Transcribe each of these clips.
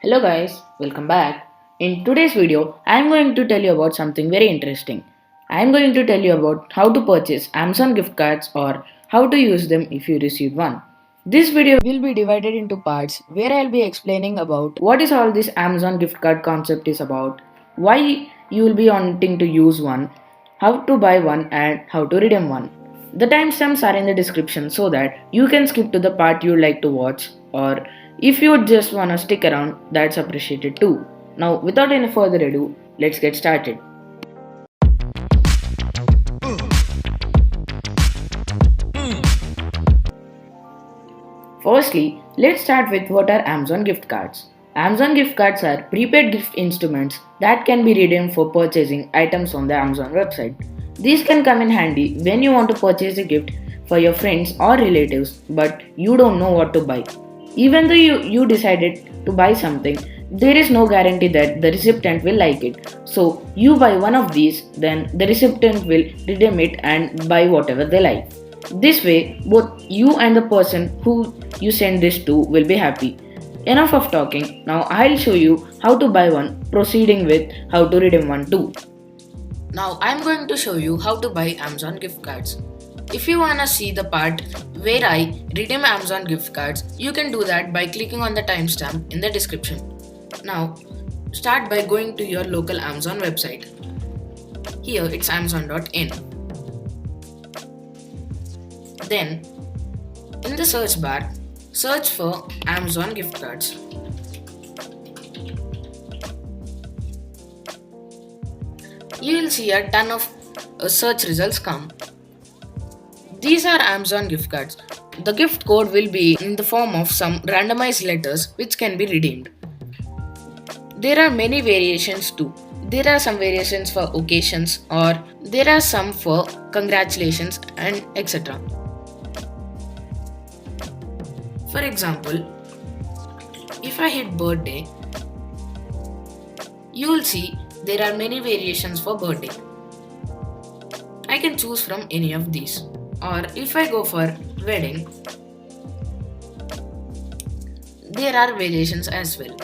Hello guys, welcome back. In today's video, I am going to tell you about something very interesting. I am going to tell you about how to purchase Amazon gift cards or how to use them if you receive one. This video will be divided into parts where I will be explaining about what is all this Amazon gift card concept is about, why you will be wanting to use one, how to buy one and how to redeem one. The timestamps are in the description so that you can skip to the part you like to watch, or if you just wanna stick around, that's appreciated too. Now, without any further ado, let's get started. Firstly, let's start with what are Amazon gift cards. Amazon gift cards are prepaid gift instruments that can be redeemed for purchasing items on the Amazon website. These can come in handy when you want to purchase a gift for your friends or relatives but you don't know what to buy. Even though you decided to buy something, there is no guarantee that the recipient will like it. So you buy one of these, then the recipient will redeem it and buy whatever they like. This way, both you and the person who you send this to will be happy. Enough of talking, now I'll show you how to buy one, proceeding with how to redeem one too. Now I'm going to show you how to buy Amazon gift cards. If you wanna see the part where I redeem Amazon gift cards, you can do that by clicking on the timestamp in the description. Now, start by going to your local Amazon website. Here it's amazon.in. Then, in the search bar, search for Amazon gift cards. You will see a ton of search results come. These are Amazon gift cards. The gift code will be in the form of some randomized letters which can be redeemed. There are many variations too. There are some variations for occasions or there are some for congratulations and etc. For example, if I hit birthday, you will see there are many variations for birthday. I can choose from any of these. Or if I go for wedding, there are variations as well.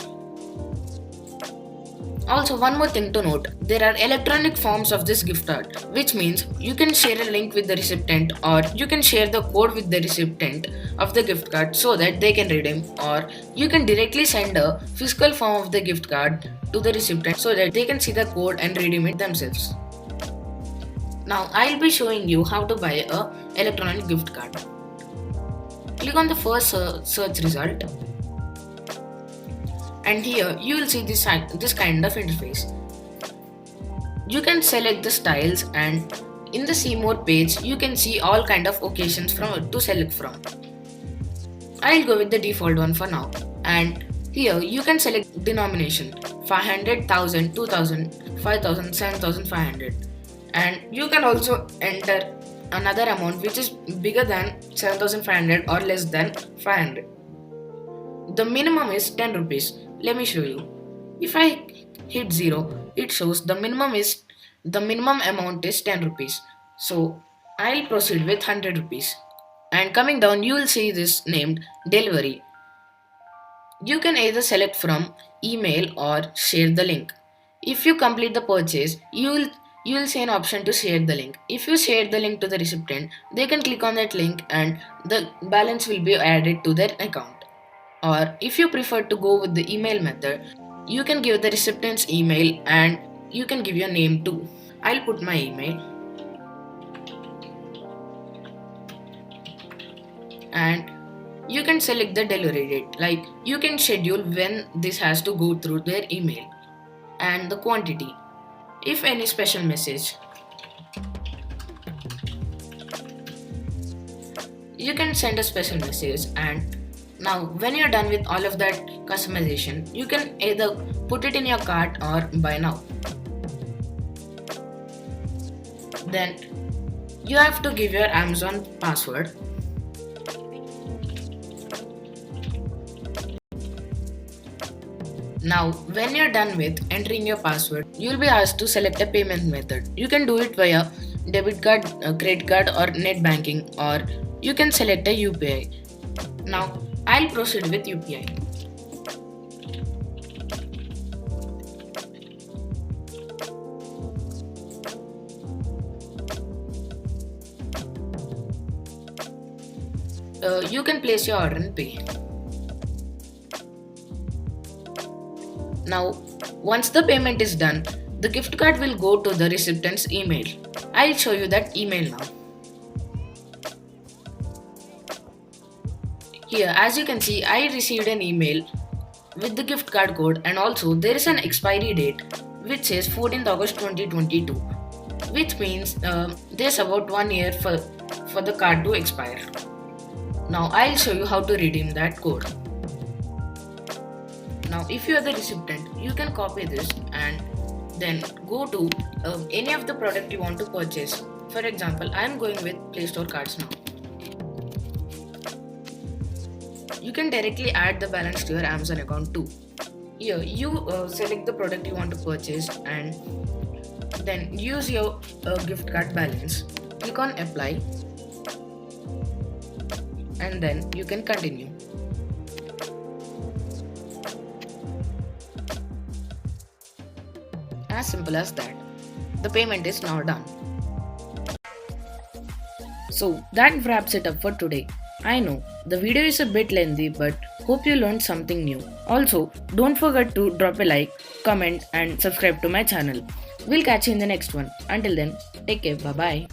Also, one more thing to note, there are electronic forms of this gift card, which means you can share a link with the recipient or you can share the code with the recipient of the gift card so that they can redeem, or you can directly send a physical form of the gift card to the recipient so that they can see the code and redeem it themselves. Now I'll be showing you how to buy a electronic gift card. Click on the first search result. And here you will see this kind of interface. You can select the styles and in the see more page you can see all kind of occasions to select from. I'll go with the default one for now, and here you can select denomination 500, 1000, 2000, 5000, 7500, and you can also enter another amount which is bigger than 7500 or less than 500. The minimum is 10 rupees. Let me show you. If I hit 0, it shows the minimum amount is 10 rupees. So I'll proceed with 100 rupees. And coming down, you will see this named delivery. You can either select from email or share the link. If you complete the purchase, you will see an option to share the link. If you share the link to the recipient, they can click on that link and the balance will be added to their account. Or if you prefer to go with the email method, you can give the recipient's email and you can give your name too. I'll put my email. And you can select the delivery date, like you can schedule when this has to go through their email, and the quantity, if any special message. You can send a special message, and now when you're done with all of that customization, you can either put it in your cart or buy now. Then you have to give your Amazon password. Now, when you're done with entering your password, you'll be asked to select a payment method. You can do it via debit card, credit card or net banking, or you can select a UPI. Now, I'll proceed with UPI. you can place your order and pay. Now, once the payment is done, the gift card will go to the recipient's email. I'll show you that email now. Here, as you can see, I received an email with the gift card code, and also there is an expiry date which says 14th August 2022, which means there's about 1 year for the card to expire. Now I'll show you how to redeem that code. Now if you are the recipient, you can copy this and then go to any of the product you want to purchase. For example, I am going with Play Store cards now. You can directly add the balance to your Amazon account too. Here you select the product you want to purchase and then use your gift card balance. Click on apply and then you can continue. As simple as that. The payment is now done. So that wraps it up for today. I know the video is a bit lengthy, but hope you learned something new. Also, don't forget to drop a like, comment and subscribe to my channel. We'll catch you in the next one. Until then, take care. Bye bye.